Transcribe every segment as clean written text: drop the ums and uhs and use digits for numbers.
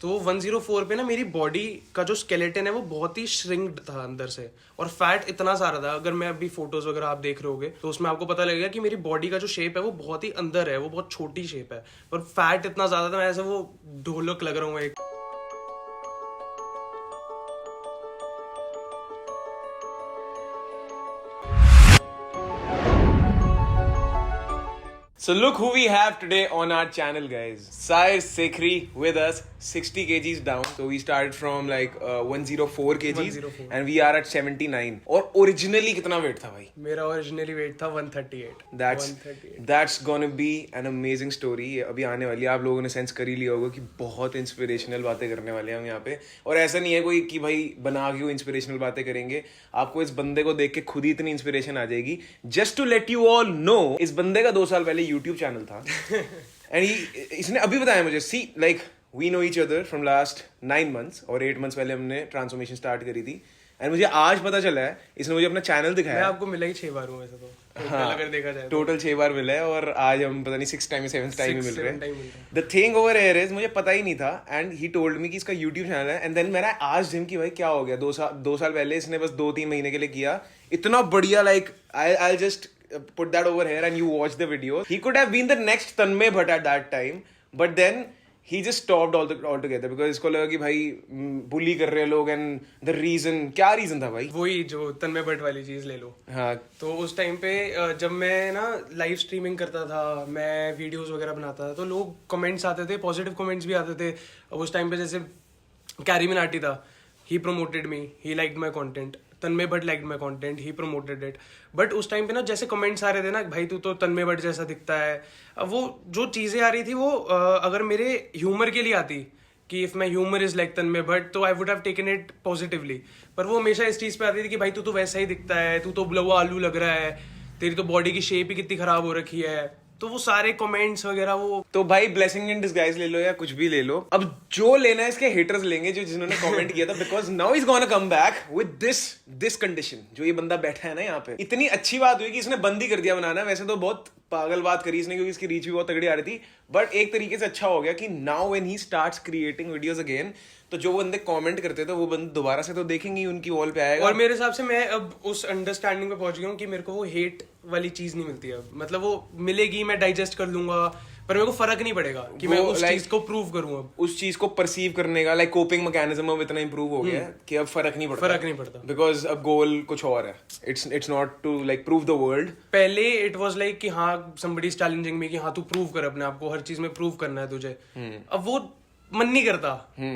तो 104 पे ना मेरी बॉडी का जो स्केलेटन है वो बहुत ही श्रिंक्ड था अंदर से, और फैट इतना सारा था। अगर मैं अभी फोटोज वगैरह आप देख रहे होगे तो उसमें आपको पता लगेगा कि मेरी बॉडी का जो शेप है वो बहुत ही अंदर है, वो बहुत छोटी शेप है, पर फैट इतना ज्यादा था, मैं ऐसे वो ढोलक लग रहा हूँ एक। So look who we have today on our channel, guys. Sair Sekhri with us, 60 kgs down. So we started from like 104 kgs 104. and we are at 79. और originally कितना weight था भाई? मेरा ओरिजिनली वेट था 138। That's gonna be an amazing story. अभी आने वाली है, आप लोगों ने सेंस कर ही लिया होगा कि बहुत इंस्पिरेशनल बातें करने वाले हैं हम यहाँ पे। और ऐसा नहीं है कोई कि भाई बना के इंस्पिरेशनल बातें करेंगे, आपको इस बंदे को देख के खुद ही इतनी इंस्पिरेशन आ जाएगी। Just to let you all know, इस बंदे का 2 साल पहले यूट्यूब चैनल था एंड इसने अभी बताया मुझे, see like we know each other from last 9 months और 8 months पहले हमने ट्रांसफॉर्मेशन स्टार्ट करी थी एंड मुझे आज पता चला है, इसने मुझे अपना चैनल दिखाया। मैं आपको मिला ही 6 बार हूँ वैसे तो, हाँ, अगर देखा जाए टोटल 6 बार मिला है और आज हम पता नहीं 6th टाइम 7th टाइम ही मिल रहे हैं। हैं। The thing over here is, मुझे पता ही नहीं था एंड ही टोल्ड मी कि इसका यूट्यूब चैनल है एंड देन मैंने आज हिम कि भाई क्या हो गया, 2 साल पहले इसने बस 2-3 महीने के लिए किया इतना बढ़िया, like I just put that over here and you watch the video. He could have been the next Tanmay Bhatt at that time, but then he just stopped altogether because इसको लगा कि भाई बुली कर रहे हैं लोग एंड द रीजन, क्या reason था भाई? वही जो तन्मय भट्ट वाली चीज ले लो। हाँ, तो उस टाइम पे जब मैं ना लाइव स्ट्रीमिंग करता था, मैं वीडियोस वगैरह बनाता था, तो लोग कमेंट्स आते थे, पॉजिटिव कमेंट्स भी आते थे। अब उस टाइम पे जैसे कैरी मिनाटी था, he promoted me, he liked my content. Tanmay Bhatt liked my content, he promoted it. But उस टाइम पे ना जैसे कमेंट्स आ रहे थे ना, भाई तू तो तन्मय भट्ट जैसा दिखता है, अब वो जो चीज़ें आ रही थी वो अगर मेरे ह्यूमर के लिए आती कि if my humour is like Tanmay Bhatt, तो I would have taken it positively. पर वो हमेशा इस चीज़ पे आती थी कि भाई तू तो वैसा ही दिखता है, तू तो बुलवा आलू लग रहा है, तेरी तो बॉडी की शेप ही कितनी खराब हो रखी है। तो वो सारे कमेंट्स वगैरह वो, तो भाई ब्लेसिंग इन डिस्गाइज ले लो या कुछ भी ले लो, अब जो लेना है इसके हेटर्स लेंगे जो जिन्होंने कमेंट किया था, because now is gonna come back with this condition. जो ये बंदा बैठा है ना यहाँ पे, इतनी अच्छी बात हुई कि इसने बंद ही कर दिया बनाना। वैसे तो बहुत पागल बात करी इसने क्योंकि इसकी रीच भी बहुत तगड़ी आ रही थी, बट एक तरीके से अच्छा हो गया कि now when he starts creating videos again, तो जो बंदे कमेंट करते थे वो बंदे दोबारा से तो देखेंगे, उनकी वॉल पे आएगा। और मेरे हिसाब से मैं अब उस अंडरस्टैंडिंग पे पहुंच गया हूँ कि मेरे को वो हेट वाली चीज नहीं मिलती अब। मतलब वो मिलेगी, मैं डाइजेस्ट कर लूंगा, पर मेरे को फर्क नहीं पड़ेगा कि मैं उस चीज को प्रूव करूँ। अब उस चीज को परसीव करने का लाइक कोपिंग मैकेनिज्म अब इतना इंप्रूव हो गया है कि अब फर्क नहीं पड़ता, बिकॉज अब गोल कुछ और है। It's not to like prove the world. पहले इट वाज लाइक कि हाँ somebody is challenging me कि हाँ तू प्रूव कर अपने आप को, हर चीज में प्रूव करना है तुझे। अब वो मन नहीं करता।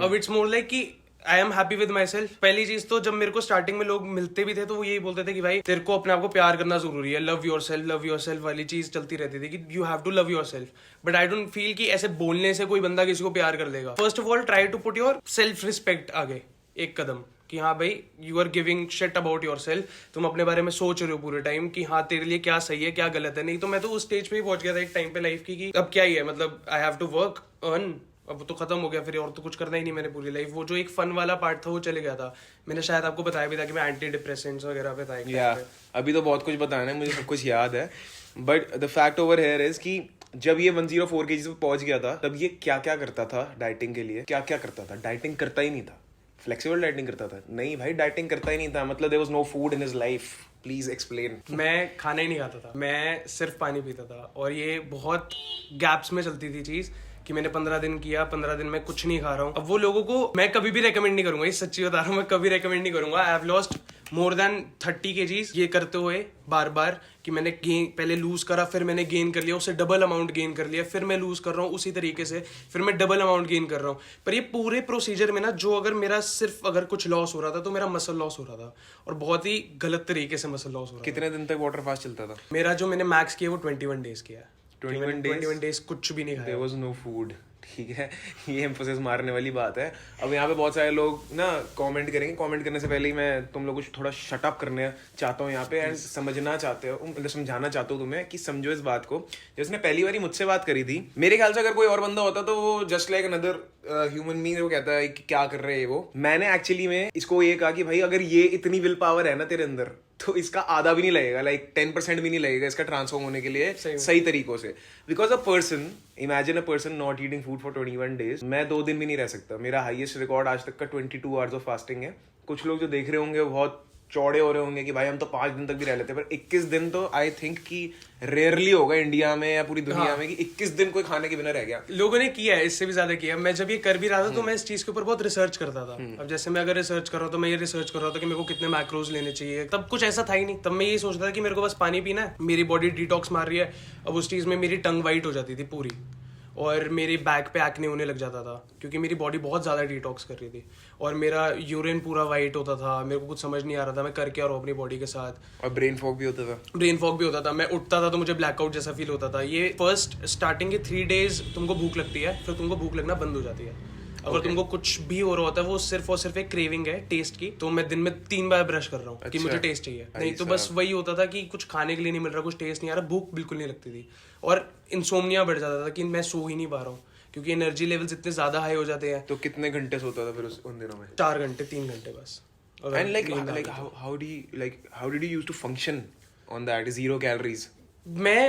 अब इट्स मोर लाइक कि I am happy with my self. पहली चीज तो जब मेरे को स्टार्टिंग में लोग मिलते भी थे तो वो यही बोलते थे कि भाई तेरे को अपने आप को प्यार करना जरूरी है, लव योर सेल्फ वाली चीज चलती रहती थी कि you have to love yourself. But I don't feel कि ऐसे बोलने से कोई बंदा किसी को प्यार कर लेगा। First of all try to put your self respect आगे एक कदम, कि हाँ भाई you are giving shit about yourself. तुम अपने बारे में सोच रहे हो पूरे टाइम कि हाँ तेरे लिए क्या सही है क्या गलत है। नहीं तो मैं तो उस स्टेज पे ही पहुंच गया था एक टाइम पे लाइफ की कि अब क्या ही है, मतलब I have to work earn, अब तो खत्म हो गया फिर, और तो कुछ करना ही नहीं मैंने पूरी लाइफ। वो जो एक फन वाला पार्ट था वो चले गया था। मैंने शायद आपको बताया भी था कि मैं एंटी डिप्रेसेंट्स वगैरह पे था एक टाइम पे। अभी तो बहुत कुछ बताना है, मुझे सब कुछ याद है, but the fact over here is कि जब ये 104 kg पे पहुंच गया था तब ये क्या क्या करता था डाइटिंग के लिए, क्या क्या करता था? डाइटिंग करता ही नहीं था। फ्लेक्सिबल डाइटिंग करता था? नहीं भाई, डाइटिंग करता ही नहीं था। मतलब there was no food in his life. Please explain. मैं खाना ही नहीं खाता था, मैं सिर्फ पानी पीता था। और ये बहुत गैप्स में चलती थी चीज कि मैंने 15 दिन किया, 15 दिन में कुछ नहीं खा रहा हूँ। अब वो लोगों को मैं कभी भी रेकमेंड नहीं करूंगा, ये सच्ची बता रहा हूँ, मैं कभी रेकमेंड नहीं करूंगा। I have lost more than 30 kgs ये करते हुए बार बार कि मैंने गेन पहले लूज करा, फिर मैंने गेन कर लिया, उससे डबल अमाउंट गेन कर लिया, फिर मैं लूज कर रहा हूँ उसी तरीके से, फिर मैं डबल अमाउंट गेन कर रहा हूँ। पर ये पूरे प्रोसीजर में ना जो अगर मेरा सिर्फ अगर कुछ लॉस हो रहा था तो मेरा मसल लॉस हो रहा था, और बहुत ही गलत तरीके से मसल लॉस हो रहा था। कितने दिन तक वाटर फास्ट चलता था? मेरा जो मैंने मैक्स किया वो 21 डेज किया है। 21 डेज कुछ भी नहीं खाया। There was no food. ठीक है, ये एम्फोसिस मारने वाली बात है। अब यहाँ पे बहुत सारे लोग ना कमेंट करेंगे। कमेंट करने से पहले ही मैं तुम लोग को थोड़ा शट अप करने चाहता हूँ यहाँ पे, एंड समझना चाहते हो, मतलब समझाना चाहता हूँ तुम्हें कि समझो इस बात को। जिसने पहली बार मुझसे बात करी थी, मेरे ख्याल से अगर कोई और बंदा होता तो वो just like another human being वो कहता है कि क्या कर रहे हैं वो, मैंने एक्चुअली में इसको ये कहा कि भाई अगर ये इतनी विल पावर है ना तेरे अंदर, तो इसका आधा भी नहीं लगेगा, लाइक 10% भी नहीं लगेगा इसका ट्रांसफॉर्म होने के लिए सही तरीकों से. Because a person, imagine a person not eating food for 21 days. मैं 2 दिन भी नहीं रह सकता. मेरा हाईएस्ट रिकॉर्ड आज तक का 22 hours ऑफ फास्टिंग है. कुछ लोग जो देख रहे होंगे वो बहुत चौड़े हो रहे होंगे कि भाई हम तो 5 दिन तक भी रह लेते हैं, पर 21 दिन तो आई थिंक कि रेयरली होगा इंडिया में या पूरी दुनिया में कि 21 दिन कोई खाने के बिना रह गया. लोगों ने किया है, इससे भी ज्यादा किया. मैं जब ये कर भी रहा था तो मैं इस चीज के ऊपर बहुत रिसर्च करता था. अब जैसे मैं अगर रिसर्च कर रहा हूँ तो मैं ये रिसर्च कर रहा था कि मेरे को कितने मैक्रोज लेने चाहिए. तब कुछ ऐसा था ही नहीं. तब मैं ये सोचता था कि मेरे को बस पानी पीना है, मेरी बॉडी डिटॉक्स मार रही है. अब उस चीज में मेरी टंग वाइट हो जाती थी पूरी, और मेरी बैक पे एक्ने होने लग जाता था क्योंकि मेरी बॉडी बहुत ज़्यादा डिटॉक्स कर रही थी. और मेरा यूरिन पूरा वाइट होता था. मेरे को कुछ समझ नहीं आ रहा था मैं कर क्या रहा हूँ अपनी बॉडी के साथ. और ब्रेन फॉग भी होता था. ब्रेन फॉग भी होता था. मैं उठता था तो मुझे ब्लैकआउट जैसा फील होता था. ये फर्स्ट स्टार्टिंग के 3 days तुमको भूख लगती है, फिर तुमको भूख लगना बंद हो जाती है. अगर तुमको कुछ भी हो रहा होता है वो सिर्फ और सिर्फ एक क्रेविंग है टेस्ट की, तो मैं दिन में 3 बार ब्रश कर रहा हूँ कि मुझे टेस्ट चाहिए. नहीं तो बस वही होता था कि कुछ खाने के लिए नहीं मिल रहा, कुछ टेस्ट नहीं आ रहा, भूख बिल्कुल नहीं लगती थी. और इंसोम्निया बढ़ जाता था कि मैं सो ही नहीं पा रहा हूँ क्योंकि एनर्जी लेवल्स इतने ज्यादा हाई हो जाते हैं. तो कितने घंटे सोता था फिर उन दिनों में? 4 घंटे 3 घंटे बस. And like how did you used to function on that 0 calories? मैं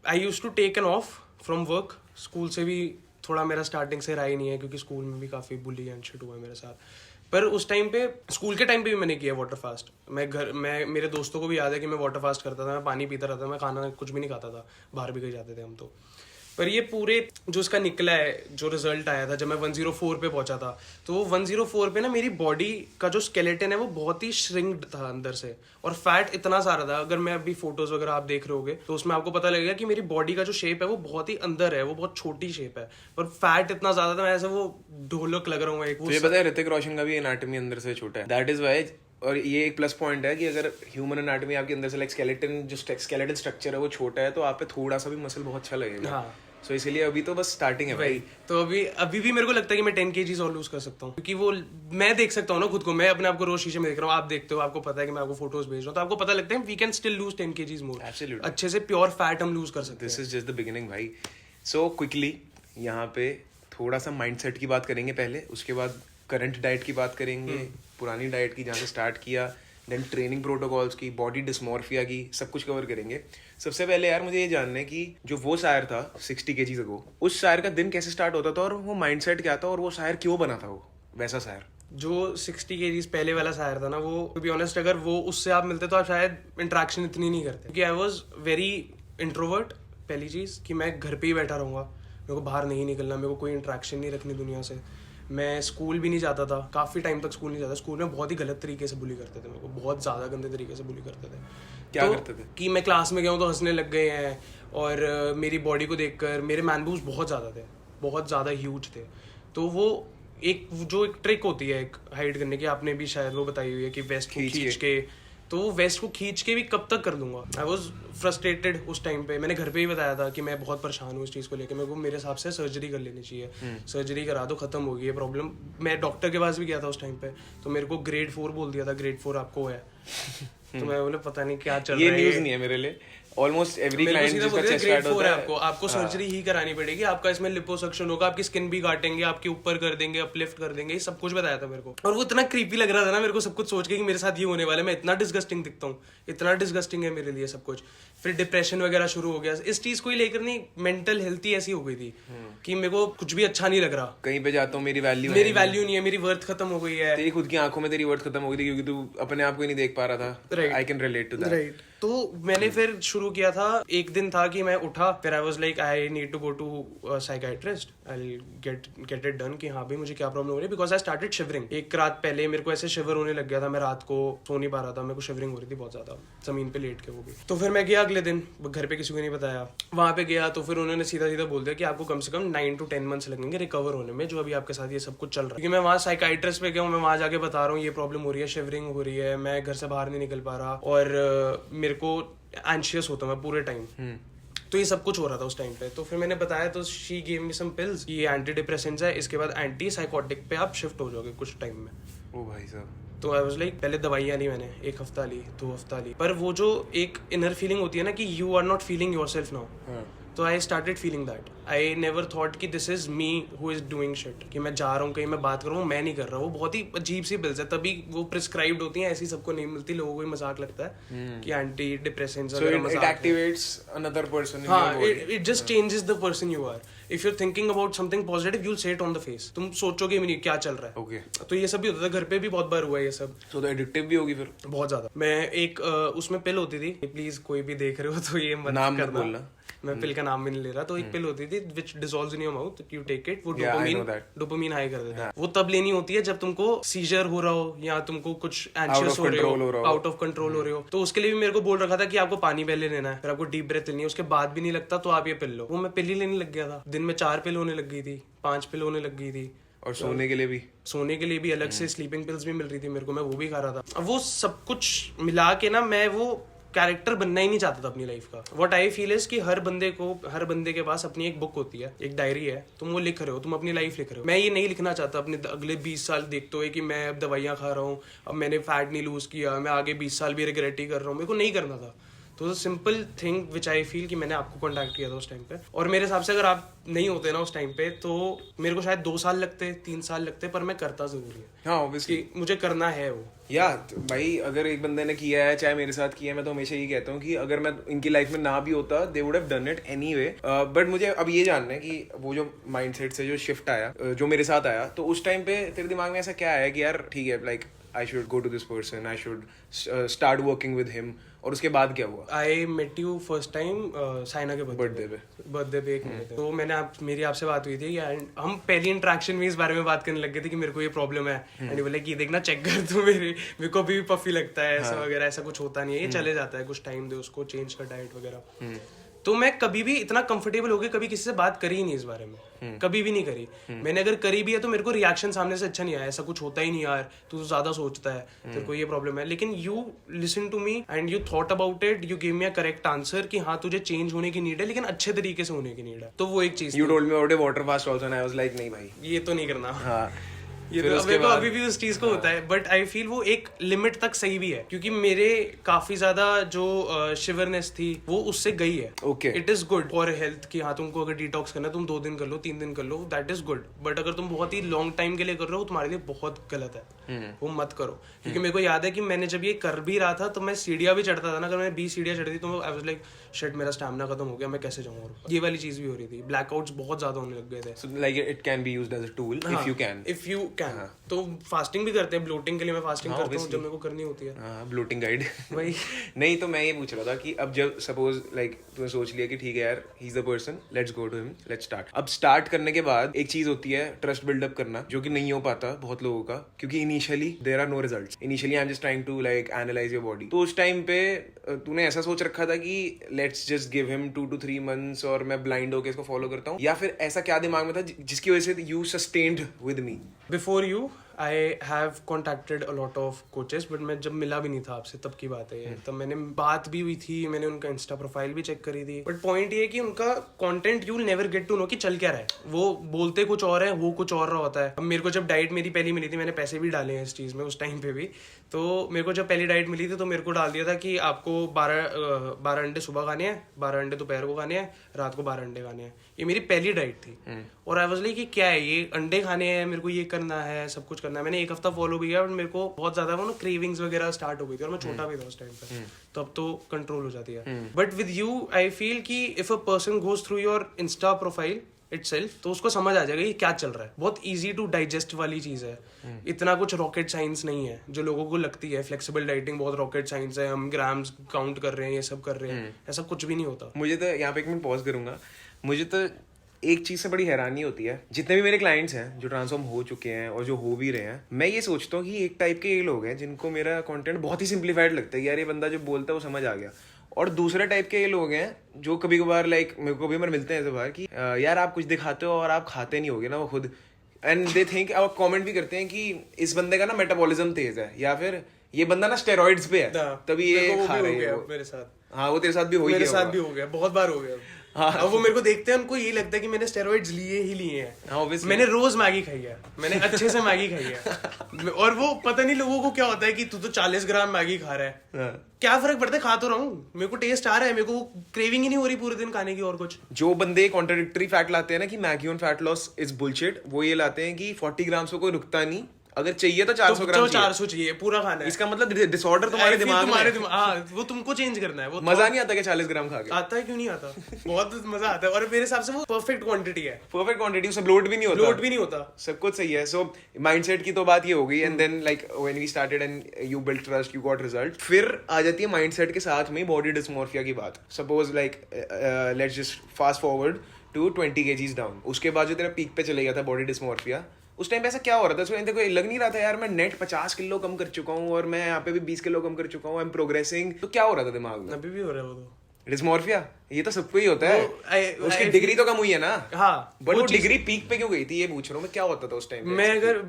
I use to take an off from work. School से भी थोड़ा मेरा स्टार्टिंग से रहा ही नहीं है क्योंकि स्कूल में भी काफ़ी बुली एंड शिट हुआ है मेरे साथ. पर उस टाइम पे स्कूल के टाइम पे भी मैंने किया वाटर फास्ट. मैं मेरे दोस्तों को भी याद है कि मैं वाटर फास्ट करता था. मैं पानी पीता रहता था. मैं खाना कुछ भी नहीं खाता था. बाहर भी कहीं जाते थे हम तो. पर ये पूरे जो इसका निकला है, जो रिजल्ट आया था जब मैं 104 पे पहुंचा था, तो वो 104 पे ना मेरी बॉडी का जो स्केलेटन है वो बहुत ही श्रिंक्ड था अंदर से, और फैट इतना सारा था. अगर मैं अभी फोटोज वगैरह आप देख रहे होगे तो उसमें आपको पता लगेगा कि मेरी बॉडी का जो शेप है वो बहुत ही अंदर है, वो बहुत छोटी शेप है, पर फैट इतना ज्यादा था. मैं ऐसे वो ढोलक लग रहा हूँ एक. तुझे पता है ऋतिक रोशन का भी एनाटॉमी अंदर से छोटा है. That is why. और ये एक प्लस पॉइंट है कि अगर ह्यूमन एनाटॉमी आपके अंदर से लाइक स्केलेटन जो स्केलेटल स्ट्रक्चर है वो छोटा है तो आप पे थोड़ा सा भी मसल बहुत अच्छा लगेगा. हाँ. सो इसीलिए अभी तो बस स्टार्टिंग है भाई. तो अभी भी मेरे को लगता है कि मैं 10 kgs और लूज कर सकता हूँ क्योंकि वो मैं देख सकता हूँ ना खुद को. मैं अपने आप को रोज शीशे में देख रहा हूँ, आप देखते हो, आपको पता है कि मैं आपको फोटोज भेज रहा हूँ, तो आपको पता लगता है we can still lose 10 kgs more. अच्छे से प्योर फैट हम लूज कर सकते हैं. This is just the beginning भाई. सो क्विकली यहाँ पे थोड़ा सा माइंडसेट की बात करेंगे पहले, उसके बाद करंट डाइट की बात करेंगे, पुरानी डाइट की जहाँ से स्टार्ट किया, देन ट्रेनिंग प्रोटोकॉल्स की, बॉडी डिस्मॉर्फिया की, सब कुछ कवर करेंगे. सबसे पहले यार मुझे ये जानना है कि जो वो शायर था 60 kgs अगो, उस शायर का दिन कैसे स्टार्ट होता था और वो माइंडसेट क्या था और वो शायर क्यों बना था वो वैसा शायर? जो 60 kgs पहले वाला शायर था ना, वो टू बी ऑनेस्ट अगर वो उससे आप मिलते तो आप शायद इंटरेक्शन इतनी नहीं करते क्योंकि आई वॉज वेरी इंट्रोवर्ट. पहली चीज़ कि मैं घर पे ही बैठा रहूँगा, मेरे को बाहर नहीं निकलना, मेरे को कोई इंटरेक्शन नहीं रखनी दुनिया से. मैं स्कूल भी नहीं जाता था, काफ़ी टाइम तक स्कूल नहीं जाता. स्कूल में बहुत ही गलत तरीके से बुली करते थे मेरे को, बहुत ज़्यादा गंदे तरीके से बुली करते थे. क्या करते थे? कि मैं क्लास में गया हूँ तो हंसने लग गए हैं, और मेरी बॉडी को देखकर मेरे मैन बूब्स बहुत ज़्यादा थे, बहुत ज़्यादा ह्यूज थे. तो वो एक ट्रिक होती है एक हाइड करने की, आपने भी शायद वो बताई हुई है कि वेस्ट को खींच के, तो वो वेस्ट को खींच के भी कब तक कर दूंगा. आई वॉज फ्रस्ट्रेटेड उस टाइम पे. मैंने घर पे ही बताया था कि मैं बहुत परेशान हूँ इस चीज़ को लेकर, मेरे को मेरे हिसाब से सर्जरी कर लेनी चाहिए. सर्जरी करा दो, खत्म होगी ये प्रॉब्लम. मैं डॉक्टर के पास भी गया था उस टाइम पे, तो मेरे को grade 4 बोल दिया था, grade 4 आपको है. तो मैं बोले पता नहीं क्या चल रहा है. ये न्यूज़ नहीं है मेरे लिए. ऑलमोस्ट एवरी क्लाइंट जिसका चेस्ट फैट होता है आपको सर्जरी ही करानी पड़ेगी, आपका इसमें लिपोसक्शन होगा, आपकी स्किन भी काटेंगे, आपके ऊपर कर देंगे, अपलिफ्ट कर देंगे, ये सब कुछ बताया था मेरे को. और वो इतना क्रीपी लग रहा था ना मेरे को सब कुछ सोच के कि मेरे साथ ये होने वाला है. मैं इतना डिस्गस्टिंग दिखता हूँ, इतना डिस्गस्टिंग है मेरे लिए सब कुछ. फिर डिप्रेशन वगैरह शुरू हो गया इस चीज को ही लेकर. नहीं, मेंटल हेल्थ ही ऐसी हो गई थी कि मेरे को कुछ भी अच्छा नहीं लग रहा. कहीं पे जाता हूँ मेरी वैल्यू नहीं है, मेरी वर्थ खत्म हो गई है. तेरी खुद की आंखों में तेरी वर्थ खत्म हो गई थी क्योंकि तू अपने आप को ही नहीं देख पा रहा था. I can relate to that. तो मैंने फिर शुरू किया था. एक दिन था कि मैं उठा, फिर I was like I need to go to psychiatrist, I get it done कि हाँ भाई मुझे क्या प्रॉब्लम हो रही है. Because I started shivering. एक रात पहले मेरे को ऐसे शिवर होने लग गया था, मैं रात को सो नहीं पा रहा था, मेरे को शिवरिंग हो रही थी बहुत ज्यादा, जमीन पे लेट के वो भी. तो फिर मैं गया अगले दिन, घर पे किसी को नहीं बताया. वहां पे गया तो फिर उन्होंने सीधा सीधा बोल दिया कि आपको कम से कम 9 to 10 months लगेंगे रिकवर होने में, जो अभी आपके साथ ये सब कुछ चल रहा है. क्योंकि मैं वहाँ साइकियाट्रिस्ट पे गया हूँ, मैं वहाँ जाके बता रहा हूँ ये प्रॉब्लम हो रही है, शिवरिंग हो रही है, मैं घर से बाहर नहीं निकल पा रहा, और मेरे को एंशियस होता मैं पूरे टाइम. तो ये सब कुछ हो रहा था उस टाइम पे. तो फिर मैंने बताया तो she give me some pills, ये एंटी डिप्रेसेंट्स है, इसके बाद एंटी साइकोटिक पे आप शिफ्ट हो जाओगे कुछ टाइम में. ओ भाई साहब. तो आई वाज लाइक पहले दवाइयाँ ली मैंने, 1 हफ्ता ली, 2 हफ्ता ली, पर वो जो एक इनर फीलिंग होती है ना कि you are not feeling yourself now, तो I started feeling that. I never thought कि this is me who is doing shit, कि मैं जा रहा हूँ कहीं, मैं बात कर रहा हूँ, मैं नहीं कर रहा. वो बहुत ही अजीब सी पिल्स है, तभी वो प्रिस्क्राइब्ड होती हैं, ऐसी सबको नहीं मिलती. लोगों को ही मजाक लगता है कि एंटी डिप्रेसेंट्स वगैरह मजाक. It activates another person. हाँ, it just changes the person you are. If you are thinking about something positive, you will say it on the face. तुम सोचोगे भी नहीं क्या चल रहा है. ओके. तो ये सब भी होता था घर पे भी, बहुत बार हुआ है ये सब. तो एडिक्टिव भी होगी फिर बहुत ज्यादा. मैं एक उसमें पिल होती थी, प्लीज कोई भी देख रहे हो तो ये मत नाम मत करना. बोलना. मैं पिल का नाम भी नहीं ले रहा. तो एक पिल होती थी which dissolves in your mouth, you take it. वो Yeah, I know that. Dopamine high कर देता है. वो तब लेनी होती है जब तुमको सीजर हो रहा हो या तुमको कुछ एंशियस हो रहे हो, आउट ऑफ कंट्रोल हो रहे हो. तो उसके लिए भी मेरे को बोल रखा था कि आपको पानी पहले लेना है, फिर आपको डीप ब्रेथ लेनी है, उसके बाद भी नहीं लगता तो आप ये पिल लो. वो मैं पिल ही लेने लग गया था. दिन में 4 पिल होने लग गई थी, 5 पिल होने लग गई थी. और सोने के लिए भी. सोने के लिए भी अलग से स्लीपिंग पिल्स भी मिल रही थी मेरे को, मैं वो भी खा रहा था. अब वो सब कुछ मिला के ना, मैं वो कैरेक्टर बनना ही नहीं चाहता था अपनी लाइफ का. व्हाट आई फील इज कि हर बंदे के पास अपनी एक बुक होती है, एक डायरी है. तुम वो लिख रहे हो, तुम अपनी लाइफ लिख रहे हो. मैं ये नहीं लिखना चाहता अपने अगले 20 साल देखते हुए कि मैं अब दवाइयाँ खा रहा हूँ, अब मैंने फैट नहीं लूज किया, मैं आगे 20 साल भी रिग्रेट ही कर रहा हूँ. मेरे को नहीं करना था. तो simple thing which I feel कि मैंने आपको कॉन्टैक्ट किया था उस टाइम पे. और मेरे हिसाब से अगर आप नहीं होते ना उस टाइम पे, तो मेरे को शायद 2 साल लगते, 3 साल लगते, पर मैं करता जरूर है. हाँ ऑब्वियसली मुझे करना है वो. या भाई अगर एक बंदे ने किया है, चाहे मेरे साथ किया है, मैं तो हमेशा यही कहता हूँ कि अगर मैं इनकी लाइफ में ना भी होता, they would have done it anyway. But मुझे अब ये जानना है कि वो जो माइंडसेट से जो शिफ्ट आया, जो मेरे साथ आया, तो उस टाइम पे तेरे दिमाग में ऐसा क्या आया कि यार ठीक है, like I should go to this person, I should start working with him. और उसके बाद क्या हुआ? I met you first time Saina के बर्थडे पे एक मिनट. तो मेरी आपसे बात हुई थी एंड हम पहली इंटरेक्शन में इस बारे में बात करने लग गए थे कि मेरे को ये प्रॉब्लम है. एंड बोले कि देखना चेक कर तू, मेरे को भी पफी लगता है ऐसा वगैरह. ऐसा कुछ होता नहीं है, ये चले जाता है, कुछ टाइम दे उसको, चेंज कर डाइट वगैरह. तो मैं कभी भी इतना कंफर्टेबल होकर कभी किसी से बात करी ही नहीं इस बारे में. कभी भी नहीं करी. मैंने अगर करी भी है तो मेरे को रिएक्शन सामने से अच्छा नहीं आया. ऐसा कुछ होता ही नहीं यार, तू ज्यादा सोचता है, तेरे को ये प्रॉब्लम है. लेकिन you listen to me and you thought about it, you give me a correct answer कि हाँ तुझे चेंज होने की नीड है, लेकिन अच्छे तरीके से होने की नीड है. तो वो एक चीज. You told me about water fast also and I was like नहीं भाई ये तो नहीं करना. हाँ ये तो मेरे को अभी भी उस चीज को होता है. बट आई फील वो एक लिमिट तक सही भी है, क्योंकि मेरे काफी ज्यादा जो शिवरनेस थी वो उससे गई है. Okay. It is good for health कि हाँ तुमको अगर डिटॉक्स करना है, तुम 2 दिन कर लो, 3 दिन कर लो, दैट इज गुड. बट अगर तुम बहुत ही लॉन्ग टाइम के लिए कर रहे हो, तुम्हारे लिए बहुत गलत है. वो मत करो. क्योंकि मेरे को याद है कि मैंने जब ये कर भी रहा था तो मैं सीढ़ियां भी चढ़ता था ना. अगर मैं 20 सीढ़ियां चढ़ती तो आई वाज लाइक शिट, मेरा स्टैमिना खत्म हो गया, मैं कैसे जाऊंगा. ये वाली चीज भी हो रही थी. ब्लैकआउट्स बहुत ज्यादा होने लग गए थे. So like it can be used as a tool if you can. तो फास्टिंग भी करते हैं. ब्लोटिंग के लिए मैं फास्टिंग करता हूँ जब मेरे को करनी होती है. ब्लोटिंग गाइड वही. नहीं तो मैं ये पूछ रहा था कि अब जब सपोज लाइक तूने सोच लिया कि ठीक है यार, he is the person, let's go to him, let's start. अब स्टार्ट करने के बाद एक चीज होती है ट्रस्ट बिल्डअप करना, जो कि नहीं हो पाता बहुत लोगों का, क्योंकि initially there are no results. Initially I am just trying to like analyse your body. तो उस टाइम पे तूने ऐसा सोच रखा था कि let's just give him 2 to 3 months और मैं ब्लाइंड होकर इसको फॉलो करता हूँ, या फिर ऐसा क्या दिमाग में था जिसकी वजह से you sustained with me? Before you I have contacted a lot of coaches, but मैं जब मिला भी नहीं था आपसे तब की बात है ये. तब मैंने बात भी हुई थी, मैंने उनका इंस्टा प्रोफाइल भी चेक करी थी. बट पॉइंट ये है कि उनका content you will never get to know कि चल क्या रहा है. वो बोलते कुछ और है, वो कुछ और रहा होता है. अब मेरे को जब डाइट मेरी पहली मिली थी, मैंने पैसे भी डाले हैं इस चीज़ में उस टाइम पे भी. तो मेरे को जब पहली डाइट मिली थी तो मेरे को डाल दिया था कि आपको 12 अंडे सुबह खाने हैं, 12 अंडे दोपहर को खाने हैं, रात को 12 अंडे खाने हैं. ये मेरी पहली डाइट थी. और आई वाज लाइक कि क्या है ये, अंडे खाने हैं, मेरे को ये करना है, सब कुछ करना है. मैंने 1 हफ्ता फॉलो भी किया, बट मेरे को बहुत ज्यादा वो ना क्रेविंग्स वगैरह स्टार्ट हो गई थी. और मैं छोटा भी था उस टाइम पे, तो अब तो कंट्रोल हो जाती है. But with you I feel कि if a person goes through your insta profile itself, तो उसको समझ आ जाएगा ये क्या चल रहा है. बहुत इजी टू डाइजेस्ट वाली चीज है. इतना कुछ रॉकेट साइंस नहीं है जो लोगों को लगती है. फ्लेक्सिबल डाइटिंग बहुत रॉकेट साइंस है, हम ग्राम्स काउंट कर रहे हैं, ये सब कर रहे हैं. ऐसा कुछ भी नहीं होता. मुझे तो यहाँ पे 1 मिनट पॉज करूंगा. मुझे तो एक चीज से बड़ी हैरानी होती है, जितने भी मेरे क्लाइंट्स हैं जो ट्रांसफॉर्म हो चुके हैं और जो हो भी रहे हैं, मैं ये सोचता हूँ कि एक टाइप के ये लोग हैं जिनको मेरा कंटेंट बहुत ही सिंप्लीफाइड लगता है कि यार ये बंदा जो बोलता है वो समझ आ गया. और दूसरे टाइप के ये लोग हैं जो कभी कभार लाइक मेरे को भी मिलते हैं ऐसे बार कि यार आप कुछ दिखाते हो और आप खाते नहीं होगे ना वो खुद. एंड दे थिंक, और कमेंट भी करते हैं कि इस बंदे का ना मेटाबॉलिज्म तेज है, या फिर ये बंदा ना स्टेरॉइड्स पे है तभी ये खा रहे हैं. मेरे साथ. हाँ वो तेरे साथ भी हो गया. मेरे साथ भी हो गया, बहुत बार हो गया. अब वो मेरे को देखते हैं, उनको यही लगता है कि मैंने स्टेरॉइड्स लिए ही लिए हैं। मैंने रोज मैगी खाई है, मैंने अच्छे से मैगी खाई है। और वो पता नहीं लोगों को क्या होता है कि तू तो 40 ग्राम मैगी खा रहा है, क्या फर्क पड़ता है, खा तो रहा हूँ, मेरे को टेस्ट आ रहा है, मेरे को क्रेविंग ही नहीं हो रही पूरे दिन खाने की और कुछ। जो बंदे कॉन्ट्राडिक्टरी फैक्ट लाते हैं ना कि Maggi on fat loss is bullshit, वो ये लाते हैं कि 40 ग्राम से कोई रुकता नहीं, अगर चाहिए तो 400 ग्राम चाहिए। 400 चाहिए पूरा खाना है। इसका मतलब डिसऑर्डर तुम्हारे दिमाग में। हाँ, वो तुमको चेंज करना है। वो मजा नहीं आता क्या 40 ग्राम खा के? आता है, क्यों नहीं आता, बहुत मजा आता है। और मेरे हिसाब से वो परफेक्ट क्वांटिटी है, परफेक्ट क्वांटिटी, उससे ब्लोट भी नहीं होता, लोड भी नहीं होता, सब कुछ सही है। सो माइंडसेट की तो बात ये हो गई, and then like when we started and you build trust, you got result. फिर आ जाती है माइंडसेट के साथ में बॉडी डिस्मॉर्फिया की बात। Suppose like let's just fast forward to 20 kgs down. उसके बाद जो तेरा पीक पे चले गया था बॉडी डिस्मॉर्फिया, उस टाइम पे ऐसा क्या हो रहा था? उसमें देखो लग नहीं रहा था यार मैं नेट 50 किलो कम कर चुका हूँ और मैं यहाँ पे भी 20 किलो कम कर चुका हूँ, आई एम प्रोग्रेसिंग। तो क्या हो रहा था दिमाग में? अभी भी हो रहा है वो तो डिस्मॉर्फिया। ये तो सबको ही होता है। उसकी डिग्री तो कम हुई है ना। हाँ, बट वो डिग्री पीक पे क्यों गई थी ये पूछ रहा हूँ मैं, क्या होता था उस टाइम? मैं अगर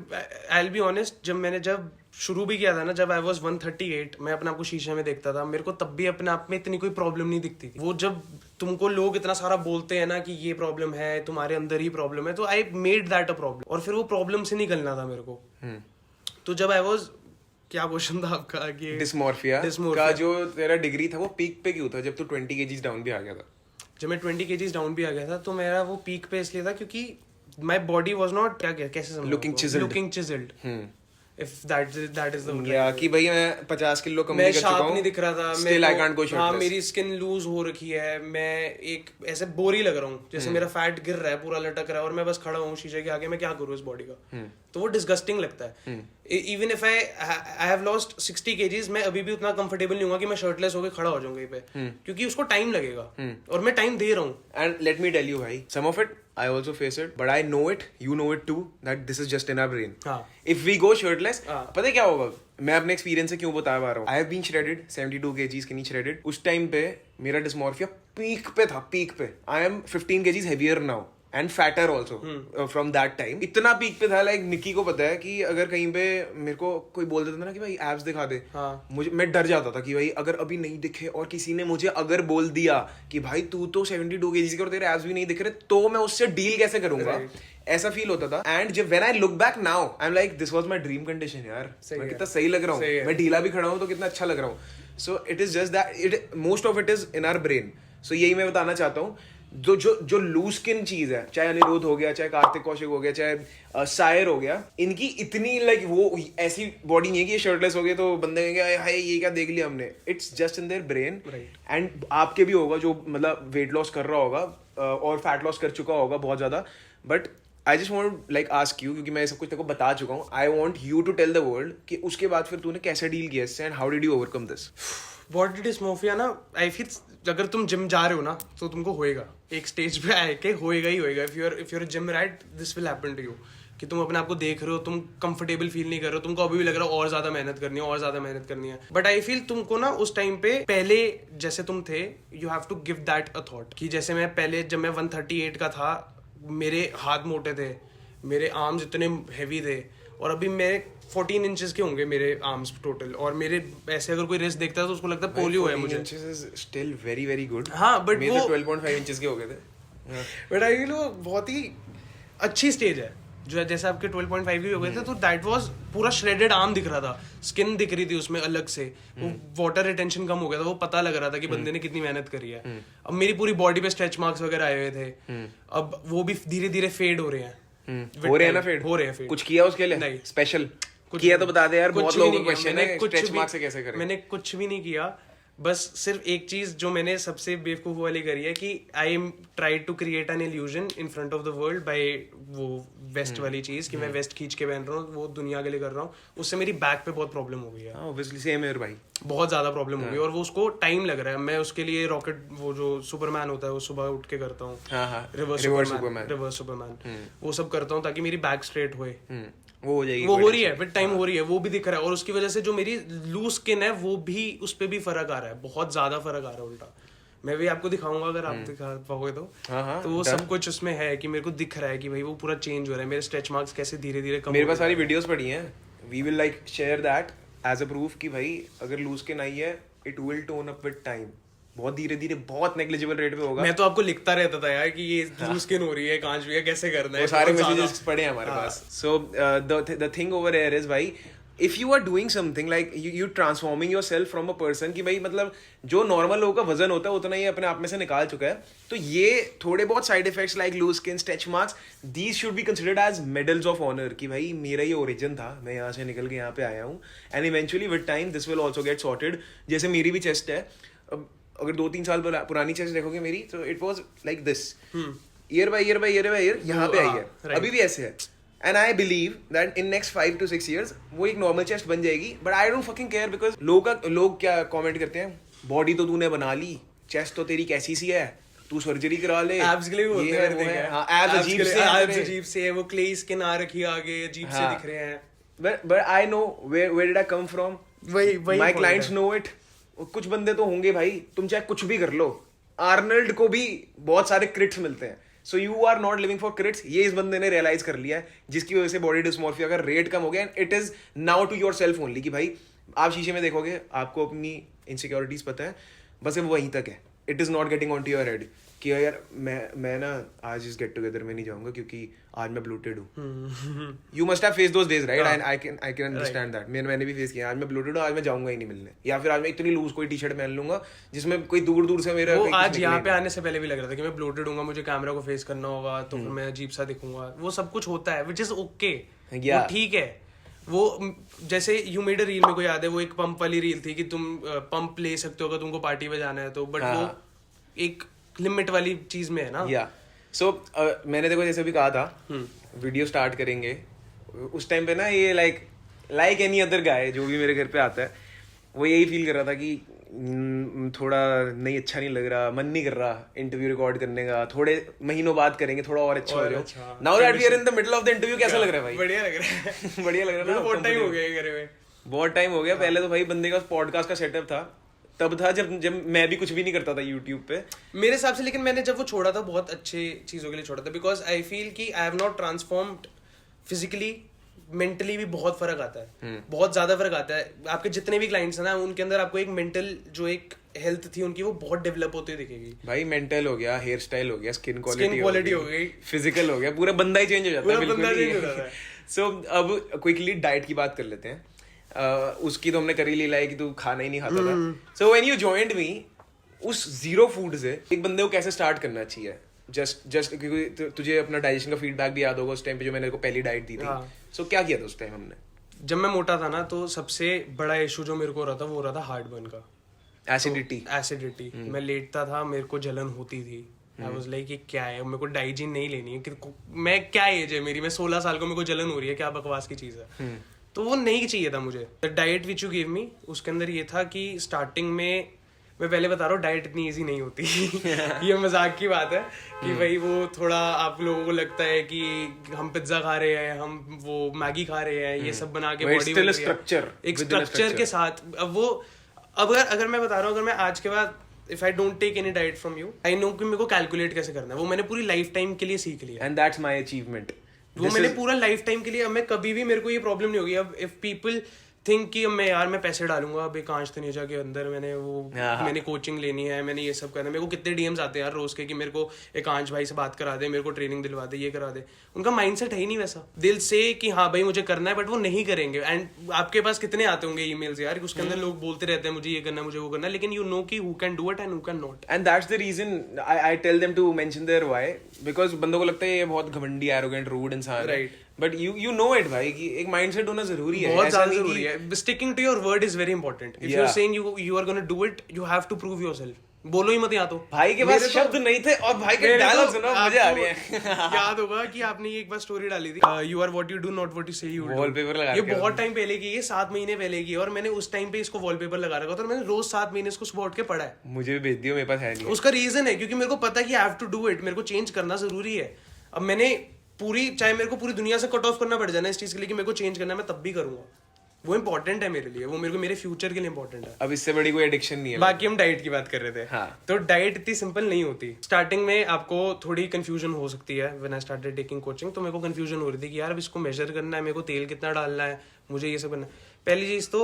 आई विल बी ऑनेस्ट, जब शुरू भी किया था ना, जब आई वाज 138, मैं अपने आप को शीशे में देखता था, मेरे को तब भी अपने आप में इतनी कोई प्रॉब्लम नहीं दिखती थी। वो जब तुमको लोग इतना सारा बोलते हैं ना कि ये प्रॉब्लम है, तुम्हारे अंदर ही प्रॉब्लम है, तो I made that a problem, और फिर वो प्रॉब्लम से निकलना था मेरे को। तो जब आई वाज, क्या क्वेश्चन था आपका? कि डिस्मॉर्फिया का जो तेरा डिग्री था वो पीक पे क्यों था जब तू 20 kgs डाउन भी आ गया था? जब मैं 20 kgs डाउन भी आ गया था तो मेरा वो पीक पे इसलिए था क्योंकि माय बॉडी वाज नॉट, कैसे समझाऊं, looking chiselled, if that is the या कि भाई मैं 50 किलो कम मैं कर चुका शार्प हूँ, नहीं दिख रहा था, still I can't go shirtless। हाँ, मेरी स्किन लूज हो रखी है, मैं एक ऐसे बोरी लग रहा हूँ, जैसे मेरा फैट गिर रहा है, पूरा लटक रहा है, और मैं बस खड़ा हूँ शीशे के आगे, मैं क्या करूँ इस बॉडी का? तो वो डिस्गस्टिंग लगता है। Even if I have lost 60 kgs, मैं अभी भी उतना कंफर्टेबल नहीं होगा कि मैं शर्टलेस होकर खड़ा हो जाऊँ कहीं पे, क्योंकि उसको टाइम लगेगा, और मैं टाइम दे रहा हूँ। And let me tell you भाई, some of it I also face it, but I know it, you know it too, that this is just in our brain. If we go shirtless, पता है क्या होगा? मैं अपने experience से क्यों बता पा रहा हूँ। I have been shredded, 72 kgs skinny shredded। उस टाइम पे मेरा डिस्मॉर्फिया पीक पे था, पीक पे। I am 15 kgs heavier now and fatter also from that time। इतना पीक पे था, लाइक निकी को पता है कि अगर कहीं पे मेरे को कोई बोल देता था ना कि भाई एब्स दिखा दे, मुझे, मैं डर जाता था कि भाई अगर अभी नहीं दिखे, और किसी ने मुझे अगर बोल दिया कि भाई तू तो 72 kgs के और तेरे एब्स भी नहीं दिख रहे, तो मैं उससे डील कैसे करूंगा? ऐसा फील होता था। एंड जब when I look back now, I am like this was my dream condition यार, मैं कितना सही लग रहा हूँ, मैं ढीला भी खड़ा हूँ तो कितना अच्छा लग रहा हूँ। So it is just that, it most of it is in our brain. So यही मैं बताना चाहता हूँ। जो लूज स्किन चीज है, चाहे अनिरुद्ध हो गया, चाहे कार्तिक कौशिक हो गया, चाहे सायर हो गया, इनकी इतनी लाइक वो ऐसी बॉडी नहीं है कि ये शर्टलेस हो गए तो बंदे कहेंगे हाय ये क्या देख लिया हमने। It's just in their brain. And आपके भी होगा जो मतलब वेट लॉस कर रहा होगा और फैट लॉस कर चुका होगा बहुत ज्यादा। But I just want like ask you, क्योंकि मैं सब कुछ तेरे को बता चुका हूँ, I want you to tell the world कि उसके बाद फिर तूने कैसे डील किया इससे, and how did you overcome this? Body dysmorphia ना, आई फील अगर तुम जिम जा रहे हो ना तो तुमको होएगा, एक स्टेज पे आए के होएगा ही होएगा। If you are gym rat, this will happen to you, कि तुम अपने आप को देख रहे हो, तुम कंफर्टेबल फील नहीं कर रहे हो, तुमको अभी भी लग रहा है और ज्यादा मेहनत करनी है, और ज्यादा मेहनत करनी है। बट आई फील तुमको ना उस टाइम पे पहले जैसे तुम थे, you have to give that a thought, कि जैसे मैं पहले जब मैं 138 का था, मेरे हाथ मोटे थे, मेरे आर्म्स इतने हैवी थे, और अभी मेरे 14 इंचेस के होंगे मेरे आर्म्स टोटल, और मेरे ऐसे अगर कोई रेस्ट देखता है तो उसको लगता है पोलियो है मुझे। Still very very good. हाँ, बट वो 12.5 इंचेस के हो गए थे। बट आई फील वो बहुत ही अच्छी स्टेज है, जो जैसे आपके 12.5 भी हो गए थे, तो दैट वाज पूरा श्रेडेड आर्म दिख रहा था, स्किन दिख रही थी उसमें अलग से, वो वाटर रिटेंशन कम हो गया था, वो पता लग रहा था कि बंदे ने कितनी मेहनत करी है। अब मेरी पूरी बॉडी पे स्ट्रेच मार्क्स वगैरह आए हुए थे, अब वो भी धीरे धीरे फेड हो रहे हैं। हो रहे हैं ना फेड? हो रहे हैं फेड। कुछ किया उसके लिए? नहीं, स्पेशल किया तो बता दे यार, बहुत लोगों का क्वेश्चन है स्ट्रेच मार्क से कैसे करें। मैंने कुछ भी नहीं किया, बस सिर्फ एक चीज जो मैंने सबसे बेवकूफ वाली करी है कि I am try to create an illusion in front of the world by वो वेस्ट वाली चीज, कि मैं वेस्ट खींच के पहन रहा हूँ, वो दुनिया के लिए कर रहा हूँ। उससे मेरी बैक पे बहुत प्रॉब्लम हो गई है। ऑब्वियसली सेम है भाई, बहुत ज्यादा प्रॉब्लम हो गई, और वो उसको टाइम लग रहा है। मैं उसके लिए रॉकेट, वो जो सुपरमैन होता है, वो सुबह उठ के करता हूँ, रिवर्स सुपरमैन, वो सब करता हूँ ताकि मेरी बैक स्ट्रेट होए। वो हो जाएगी, वो हो रही है, विद टाइम हो रही है, वो भी दिख रहा है। और उसकी वजह से जो मेरी लूज स्किन है, वो भी, उस पे भी फर्क आ रहा है, बहुत ज्यादा फर्क आ रहा है उल्टा। मैं भी आपको दिखाऊंगा अगर आप दिखा पाओगे तो। तो वो सब कुछ उसमें है कि मेरे को दिख रहा है कि भाई वो पूरा चेंज हो रहा है, मेरे स्ट्रेच मार्क्स कैसे धीरे धीरे कम। मेरे पास सारी वीडियोस पड़ी हैं, we will like share that as a proof कि भाई अगर लूज स्किन आई है, it will tone up with time, बहुत धीरे धीरे बहुत नेग्लिजिबल रेट पे होगा। मैं तो आपको लिखता रहता था यार कि ये लूज स्किन हो रही है, कांच भी है, कैसे करना है, वो सारे बहुत ज्यादा। मैसेजेस पड़े हैं हमारे पास। So the thing over here is भाई, if you are doing something like you transforming yourself from a person कि भाई मतलब जो नॉर्मल लोगों का वजन होता है उतना ही अपने आप में से निकाल चुका है, तो ये थोड़े बहुत side effects like loose skin, stretch marks, these should be considered as medals of honour कि भाई मेरा ये ओरिजिन था, मैं यहाँ से निकल के यहाँ पे आया हूँ, and eventually with time this will also get sorted. जैसे मेरी भी चेस्ट है, अगर 2-3 साल पुरानी चेस्ट देखोगे मेरी, तो it was like this, year by year by year by year यहाँ पे आई है, अभी भी ऐसे है। And I believe that in next 5 to 6 years वो एक नॉर्मल चेस्ट बन जाएगी, but I don't fucking care because लोग क्या कमेंट करते हैं, बॉडी तो तूने बना ली, चेस्ट तो तेरी कैसी सी है, तू सर्जरी करा ले, एब्स के लिए भी बोलते हैं, मैंने देखा है। हाँ एब्स अजीब से हैं एब्स तेरे। अजीब से है, वो क्ले स्किन आ रखी है आगे, अजीब से दिख रहे हैं। But I know where did I come from? वही My point clients है। know it. कुछ बंदे तो होंगे भाई, तुम चाहे कुछ भी कर लो, आर्नल्ड को भी बहुत सारे क्रिट्स मिलते हैं, so you are not living for crits. ये इस बंदे ने रियलाइज कर लिया है, जिसकी वजह से बॉडी डिस्मॉर्फिया का रेट कम हो गया, and it is now to yourself only कि भाई आप शीशे में देखोगे, आपको अपनी इनसिक्योरिटीज पता है, बस अब वहीं तक है, it is not getting on to your head कि यार मैं ना आज इस गेट टुगेदर में नहीं जाऊंगा क्योंकि आज मैं ब्लोटेड हूँ। You must have face those days right, and I can understand that. मैंने भी फेस किया, आज मैं ब्लोटेड हूँ, आज मैं जाऊंगा ही नहीं मिलने, या फिर आज मैं इतनी लूज कोई टी शर्ट पहन लूंगा जिसमें कोई दूर दूर से मेरा वो कोई आज कुछ यहाँ निकले पे आने से पहले भी लग रहा था कि मैं ब्लोटेड हूँगा, मुझे कैमरा को फेस करना होगा, तो फिर मैं अजीब सा दिखूंगा, वो सब कुछ होता है, विच इज ओके, वो ठीक है। वो जैसे यू मेड अ रील, मेरे को याद है वो एक पंप वाली रील थी कि तुम पंप ले सकते हो अगर तुमको पार्टी में जाना है तो, बट वो एक लिमिट वाली चीज में है ना। या सो मैंने देखो जैसे भी कहा था वीडियो स्टार्ट करेंगे, उस टाइम पे ना ये लाइक एनी अदर गाय जो भी मेरे घर पे आता है, वो यही फील कर रहा था कि थोड़ा नहीं, अच्छा नहीं लग रहा, मन नहीं कर रहा इंटरव्यू रिकॉर्ड करने का, थोड़े महीनों बाद करेंगे, थोड़ा और अच्छा हो जाए। Now that we are in the middle of the interview, कैसा लग रहा है भाई? बढ़िया लग रहा है। बढ़िया लग रहा है ना? बहुत टाइम हो गया ये करे हुए, बहुत टाइम हो गया। पहले तो भाई बंदे का पॉडकास्ट का सेटअप था, तब था जब मैं भी कुछ भी नहीं करता था यूट्यूब पे मेरे हिसाब से। लेकिन मैंने जब वो छोड़ा था बहुत अच्छे चीजों के लिए छोड़ा था, बिकॉज आई फील कि I have not transformed physically, mentally भी बहुत फर्क आता है, बहुत ज्यादा फर्क आता है। आपके जितने भी क्लाइंट्स हैं ना, उनके अंदर आपको एक मेंटल जो एक हेल्थ थी उनकी, वो बहुत डेवलप होती दिखेगी भाई। मेंटल हो गया, हेयर स्टाइल हो गया, स्किन क्वालिटी हो गई, फिजिकल हो गया, पूरा बंदा ही चेंज हो जाता है, पूरा बंदा चेंज हो जाता है। सो अब क्विकली डाइट की बात कर लेते हैं। उसकी तो हमने कर ही ली है कि तू खाना ही नहीं खाता था। सो व्हेन यू जॉइंड मी, उस जीरो फूड से एक बंदे को कैसे स्टार्ट करना चाहिए? जस्ट क्योंकि तुझे अपना डाइजेशन का फीडबैक भी याद होगा उस टाइम पे जो मैंने को पहली डाइट दी थी। सो क्या किया था उस टाइम हमने? जब मैं मोटा था ना, तो सबसे बड़ा इशू जो मेरे को हो रहा था वो हो रहा था हार्टबर्न का, एसिडिटी। मैं लेटता था, मेरे को जलन होती थी। आई वाज लाइक ये क्या है, मेरे को डाइजीन नहीं लेनी है, मैं क्या एज है मेरी, मैं 16 साल को मेरे को जलन हो रही है, क्या बकवास की चीज है। तो वो नहीं चाहिए था मुझे। The diet which you give मी, उसके अंदर ये था कि स्टार्टिंग में, मैं पहले बता रहा हूँ, डाइट इतनी इजी नहीं होती। ये मजाक की बात है कि भाई वो थोड़ा आप लोगों को लगता है कि हम पिज्जा खा रहे हैं, हम वो मैगी खा रहे हैं, ये सब बना के बॉडी में एक स्ट्रक्चर के साथ। अब वो अगर मैं बता रहा हूँ, अगर मैं आज के बाद if I don't take any diet from you, I know कि मेरे को कैलकुलेट कैसे करना है। वो मैंने पूरी लाइफ टाइम के लिए सीख लिया, एंड दैट्स माय अचीवमेंट। वो मैंने पूरा लाइफ टाइम के लिए, अब मैं कभी भी, मेरे को ये प्रॉब्लम नहीं होगी। अब इफ पीपल थिंक कि मैं पैसे डालूंगा अब एकांश तनेजा के अंदर, मैंने कोचिंग लेनी है, मैंने ये सब करना है। मेरे को कितने डीएम्स आते हैं यार रोज के कि मेरे को एकांश भाई से बात करा दे, मेरे को ट्रेनिंग दिलवा दे, ये करा दे। उनका माइंडसेट है ही नहीं वैसा, दिल से कि हाँ भाई मुझे करना है, बट वो नहीं करेंगे। एंड आपके पास कितने आते होंगे ईमेल्स यार, उसके अंदर लोग बोलते रहते हैं मुझे ये करना, मुझे वो करना, लेकिन यू नो कि who can do it and who can not. And that's the reason I tell them to mention their why, because बंदों को लगता है ये बहुत घमंडी, एरोगेंट, रूड इंसान है, बट यू नो इट भाई कि एक माइंडसेट होना जरूरी है, बहुत ज्यादा जरूरी है। Sticking to your word is very important. If you are saying you are gonna do it, you have to prove yourself. बोलो ही मत या तो। भाई के पास शब्द नहीं थे और भाई के डायलॉग सुनो, मजे आ रहे हैं। याद होगा कि आपने एक बार स्टोरी डाली थी, you are what you do not what you say you do. Wallpaper लगा ये बहुत टाइम पहले की, ये 7 महीने पहले की, और मैंने उस टाइम पे इसको वॉलपेपर लगा रखा था और मैंने रोज 7 महीने इसको सुबह उठ के पढ़ा है। मुझे भी भेज दियो, मेरे पास है नहीं। उसका रीजन है क्योंकि मेरे को पता है कि I have to do it, मेरे को चेंज करना जरूरी है। अब मैंने चाहे मेरे को पूरी दुनिया से कट ऑफ करना पड़ जाना इस चीज के लिए कि मेरे को चेंज करना है, मैं तब भी करूंगा। वो इंपॉर्टेंट है मेरे लिए, वो मेरे फ्यूचर के लिए इंपॉर्टेंट है। अब इससे बड़ी कोई एडिक्शन नहीं है। बाकी हम डाइट की बात कर रहे थे। हाँ। तो डाइट इतनी सिंपल नहीं होती। स्टार्टिंग में आपको थोड़ी कंफ्यूजन हो सकती है। When I started taking coaching, तो मेरे को कंफ्यूजन हो रही थी कि यार अब इसको मेजर करना है, मेरे को तेल कितना डालना है, मुझे ये सब करना है। पहली चीज तो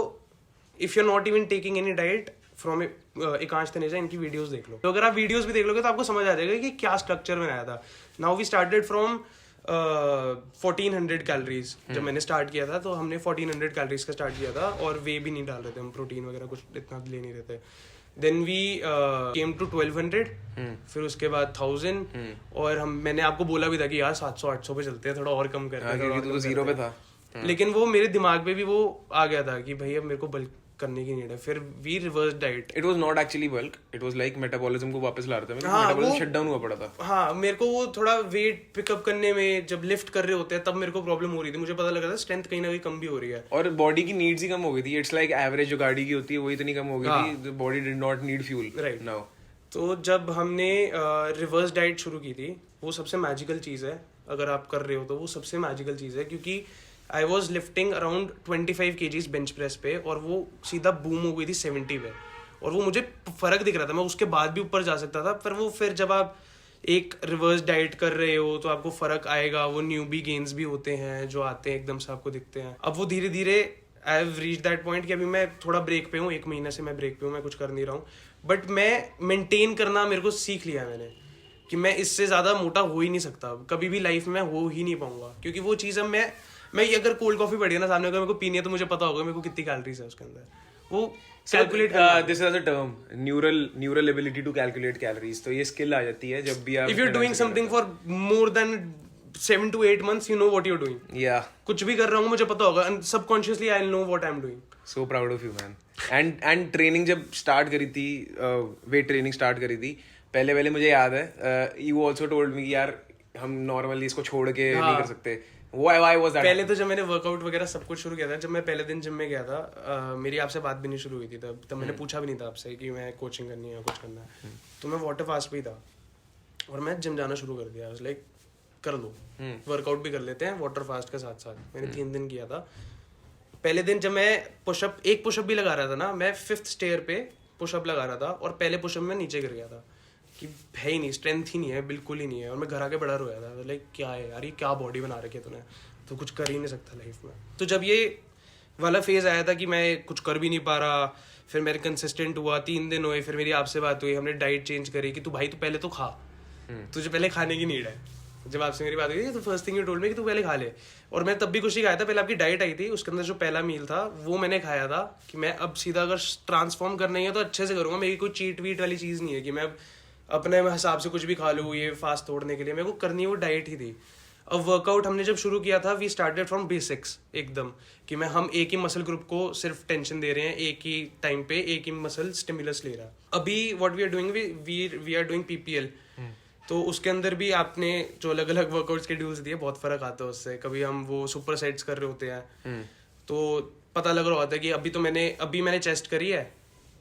if you are not even taking any diet, from Ekansh Taneja, इनकी वीडियोस देख लो। तो अगर आप वीडियोस भी देख लोगे तो आपको समझ आ जाएगा कि क्या स्ट्रक्चर बनाया था। Now we started from 1400 calories. जब मैंने स्टार्ट किया था तो हमने 1400 कैलोरीज का स्टार्ट किया था, और वे भी नहीं डाल रहे थे हम, प्रोटीन वगैरह कुछ इतना ले नहीं रहे थे। देन वी केम टू 1200, फिर उसके बाद 1000, और मैंने आपको बोला भी था कि यार 700-800 पे चलते हैं, थोड़ा और कम करते हैं, क्योंकि तू तो जीरो पे था। लेकिन वो मेरे दिमाग में भी वो आ गया था कि भाई अब मेरे को बल्क करने की नीड है। फिर we reverse diet. It was not actually bulk, it was like metabolism को वापस ला रहा था, मेरा हाँ, मेटाबॉलिज्म शट डाउन हुआ पड़ा था। हाँ, मेरे को वो थोड़ा वेट पिकअप करने में, जब लिफ्ट कर रहे होते हैं तब मेरे को प्रॉब्लम हो रही थी। मुझे पता लगा था स्ट्रेंथ कहीं ना कहीं कम भी हो रही है, और बॉडी की नीड्स ही कम हो गई थी। इट्स लाइक एवरेज जो गाड़ी की होती है वो इतनी कम हो गई थी, body did not need fuel right now. तो जब हमने रिवर्स डाइट शुरू की थी, वो सबसे मैजिकल चीज़ है। अगर आप कर रहे हो तो वो सबसे मैजिकल चीज़ है, क्योंकि I was lifting around 25 kgs bench press पे, और वो सीधा बूम हो गई थी 70 पे, और वो मुझे फर्क दिख रहा था। मैं उसके बाद भी ऊपर जा सकता था, पर वो फिर जब आप एक रिवर्स डाइट कर रहे हो तो आपको फर्क आएगा। वो न्यूबी गेन्स भी होते हैं जो आते हैं, एकदम से आपको दिखते हैं। अब वो धीरे धीरे I have reach that point कि अभी मैं थोड़ा ब्रेक पे हूँ, 1 महीने से मैं ब्रेक पे हूँ, मैं कुछ कर नहीं रहा हूँ, बट मैं मेंटेन करना मेरे को सीख लिया मैंने, कि मैं इससे ज़्यादा मोटा हो ही नहीं सकता, कभी भी लाइफ में हो ही नहीं पाऊंगा। क्योंकि वो चीज़ अब मैं ये अगर कोल्ड कॉफी पड़ी है ना सामने, अगर मेरे को पीनी है तो मुझे पता होगा मेरे को कितनी कैलोरीज है उसके अंदर। वो calculate this is a term, neural ability to calculate calories. तो ये स्किल आ जाती है जब भी आप, if you are doing something for more than 7 to 8 months, you know what you're doing. या कुछ भी कर रहा हूँ मुझे पता होगा, subconsciously I know what I am doing. So proud of you man. And training जब स्टार्ट करी थी, वेट ट्रेनिंग स्टार्ट करी थी, पहले मुझे याद है, यू आल्सो टोल्ड मी कि यार हम नॉर्मली इसको छोड़ के नहीं कर सकते। Why was that? पहले तो जब मैंने वर्कआउट वगैरह सब कुछ शुरू किया था, जब मैं पहले दिन जिम में गया था, मेरी आपसे बात भी नहीं शुरू हुई थी तब मैंने पूछा भी नहीं था आपसे कि मैं कोचिंग करनी है या कुछ करना है। तो मैं वाटर फास्ट पे ही था, और मैं जिम जाना शुरू कर दिया। लाइक कर लो, वर्कआउट भी कर लेते हैं वाटर फास्ट के साथ साथ। मैंने 3 दिन किया था। पहले दिन जब मैं एक पुशअप भी लगा रहा था ना, मैं 5th स्टेयर पे पुशअप लगा रहा था, और पहले पुशअप में नीचे गिर गया था कि है ही नहीं, स्ट्रेंथ ही नहीं है, बिल्कुल ही नहीं है। और मैं घर आके बड़ा रोया था, लाइक क्या है यार, ये क्या बॉडी बना रखी है तूने, तो कुछ कर ही नहीं सकता लाइफ में। तो जब ये वाला फेज आया था कि मैं कुछ कर भी नहीं पा रहा, फिर मेरे कंसिस्टेंट हुआ, 3 दिन हुए, फिर मेरी आपसे बात हुई, हमने डाइट चेंज करी कि तू भाई तू पहले तो खा, तुझे पहले खाने की नीड है। जब आपसे मेरी बात हुई तो first thing you told me कि तू पहले खा ले। और मैं तब भी कुछ ही खाया था, पहले आपकी डाइट आई थी, उसके अंदर जो पहला मील था वो मैंने खाया था कि मैं अब सीधा अगर ट्रांसफॉर्म करना ही है तो अच्छे से करूँगा। मेरी कोई चीट वीट वाली चीज़ नहीं है कि मैं अपने हिसाब से कुछ भी खा लूँ ये फास्ट तोड़ने के लिए। मेरे को करनी वो डाइट ही थी। अब वर्कआउट हमने जब शुरू किया था, वी स्टार्टेड फ्रॉम बेसिक्स एकदम, कि हम एक ही मसल ग्रुप को सिर्फ टेंशन दे रहे हैं, एक ही टाइम पे एक ही मसल स्टिमुलस ले रहा है। अभी what we are doing, we are doing PPL। तो उसके अंदर भी आपने जो अलग अलग वर्कआउट शेड्यूल्स दिए, बहुत फर्क आता है उससे। कभी हम वो सुपर सेट्स कर रहे होते हैं तो पता लग रहा होता है कि अभी मैंने चेस्ट करी है,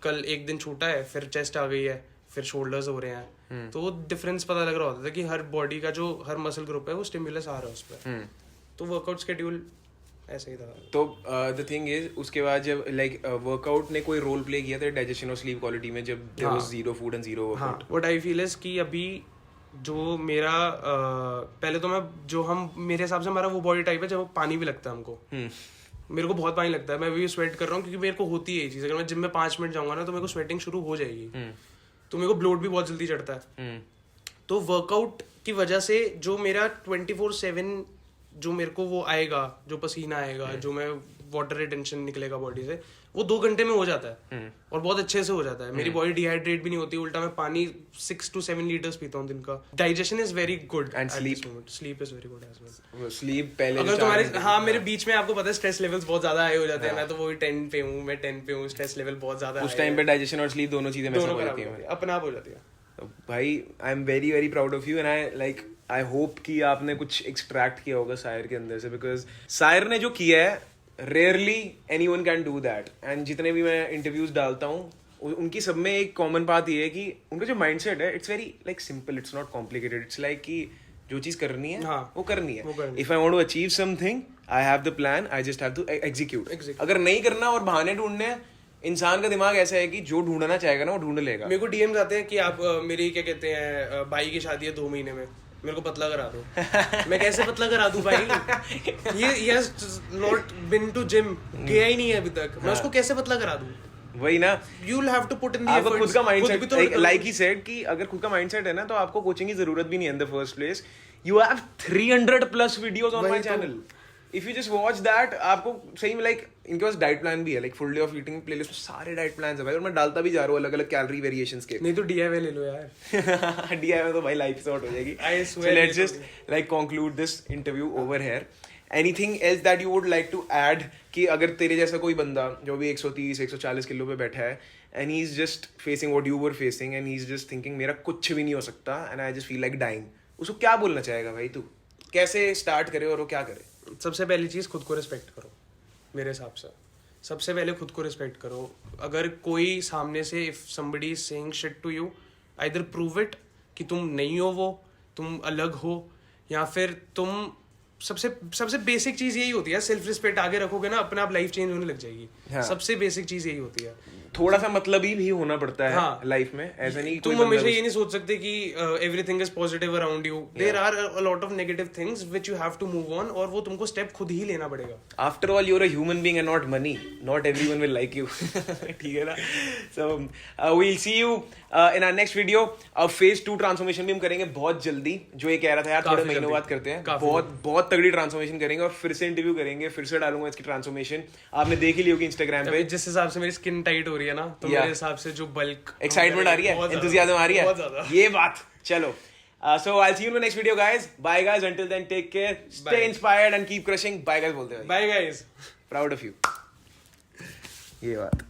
कल एक दिन छूटा है, फिर चेस्ट आ गई है, फिर शोल्डर्स हो रहे हैं। तो वो डिफरेंस पता लग रहा होता था कि हर बॉडी का जो हर मसल ग्रुप है वो स्टिमुलस आ रहा है उस पर। तो वर्कआउट शेड्यूल ऐसा ही था। तो द थिंग इज, उसके बाद जब लाइक वर्कआउट ने कोई रोल प्ले किया था डाइजेशन और स्लीप क्वालिटी में, जब there was zero food and zero workout? What I feel is कि अभी जो मेरा पहले तो मेरे हिसाब से हमारा वो बॉडी टाइप है जब पानी भी लगता है हमको। मेरे को बहुत पानी लगता है, मैं भी स्वेट कर रहा हूँ क्योंकि मेरे को होती है ये चीज़। अगर मैं जिम में 5 मिनट जाऊँगा ना तो मेरे को स्वेटिंग शुरू हो जाएगी, तो मेरे को ब्लोट भी बहुत जल्दी चढ़ता है। तो वर्कआउट की वजह से जो मेरा 24/7 जो मेरे को वो आएगा, जो पसीना आएगा, जो मैं वाटर रिटेंशन निकलेगा बॉडी से, वो 2 घंटे में हो जाता है और बहुत अच्छे से हो जाता है। मेरी बॉडी डिहाइड्रेट भी नहीं होती, उल्टा मैं पानी 6 to 7 लीटर्स पीता हूँ दिन का। Digestion is very good and sleep is very good as well. Sleep पहले अगर तुम्हारे मेरे बीच में आपको पता है स्ट्रेस लेवल्स बहुत ज्यादा हाई हो जाते हैं। मैं तो वही 10 पे हूँ, मैं 10 पे हूँ, स्ट्रेस लेवल बहुत ज्यादा उस टाइम पे डाइजेशन और स्लीप दोनों चीजें मैच हो जाती हैं, अपने आप हो जाती है। भाई I am very very proud of you and I hope कि आपने कुछ एक्सट्रैक्ट किया होगा सायर के अंदर से, बिकॉज सायर ने जो किया है rarely anyone can do that. And जितने भी मैं इंटरव्यूज डालता हूँ उनकी सब में एक कॉमन बात ये है कि उनका जो माइंडसेट है it's very like simple, it's not complicated. It's like कि जो चीज करनी है वो करनी है। If I want to achieve something I have the plan, I just have to execute. अगर नहीं करना और बहाने ढूंढने हैं, इंसान का दिमाग ऐसा है कि जो ढूंढना चाहेगा ना वो ढूंढ लेगा। मेरे को डीएम्स आते हैं कि आप मेरी क्या कहते हैं भाई की शादी है 2 महीने में, मेरे को पतला करा दो। मैं कैसे पतला करा दूं भाई? ये नॉट बिन टू जिम, गया ही नहीं है अभी तक, मैं उसको कैसे पतला करा दूं? वही ना, you'll have to put in the आपको efforts. खुद का खुद भी माइंडसेट, तो लाइक ही सेड कि अगर खुद का माइंडसेट है ना तो आपको कोचिंग की जरूरत भी नहीं है in the first place. You have 300 plus videos on my वही तो. Channel. If you just watch that, आपको सही में लाइक इनके पास डाइट प्लान भी है, like full day of eating playlist में सारे डाइट प्लान्स है भाई, और मैं डालता भी जा रहा हूँ अलग अलग कैलोरी वेरिएशंस के. नहीं तो DIY ले लो यार. DIY तो भाई लाइफ शॉर्ट हो जाएगी. I So swear let's ये just like conclude this interview over here. Anything else that you would like to add कि अगर तेरे जैसा कोई बंदा जो भी 130 140 किलो पे बैठा है and he's just facing what you were facing and he's just thinking मेरा कुछ भी नहीं हो सकता and I just feel like dying, उसको क्या बोलना चाहेगा भाई तू? कैसे स्टार्ट करे और वो क्या करे? सबसे पहली चीज खुद को रिस्पेक्ट करो. मेरे हिसाब से सबसे पहले खुद को रिस्पेक्ट करो. अगर कोई सामने से if somebody is saying shit to you, either prove it कि तुम नहीं हो वो, तुम अलग हो, या फिर तुम सबसे बेसिक चीज यही होती है. सेल्फ रिस्पेक्ट आगे रखोगे ना, अपने आप लाइफ चेंज होने लग जाएगी. हाँ. सबसे बेसिक चीज यही होती है. थोड़ा सा मतलबी भी होना पड़ता है हाँ. लाइफ में. ऐसा नहीं तुम हमेशा ये नहीं सोच सकते कि everything is positive around you. There are a lot of negative things which you have to move on, और वो तुमको स्टेप खुद ही लेना पड़ेगा. After all your a human being and not money. Not everyone will like you. ठीक है ना. So we will see you in our next video. अब फेज 2 ट्रांसफॉर्मेशन भी हम करेंगे बहुत जल्दी. जो ये कह रहा था यार थोड़े महीनों बाद करते हैं, बहुत तगड़ी ट्रांसफॉर्मेशन करेंगे और फिर से इंटरव्यू करेंगे, फिर से डालूंगा इसकी ट्रांसफॉर्मेशन. आपने देख ही ली होगी इंस्टाग्राम पे. जिस हिसाब से मेरी स्किन टाइट हो रही है ना, तो मेरे हिसाब से जो बल्क एक्साइटमेंट आ रही है, एंथुसियाज्म आ रही है, ये बात. चलो, so I'll see you in the next video guys. Bye guys, until then take care, stay inspired and keep crushing. Bye guys बोलते हैं. Bye guys. Proud of you. ये बात.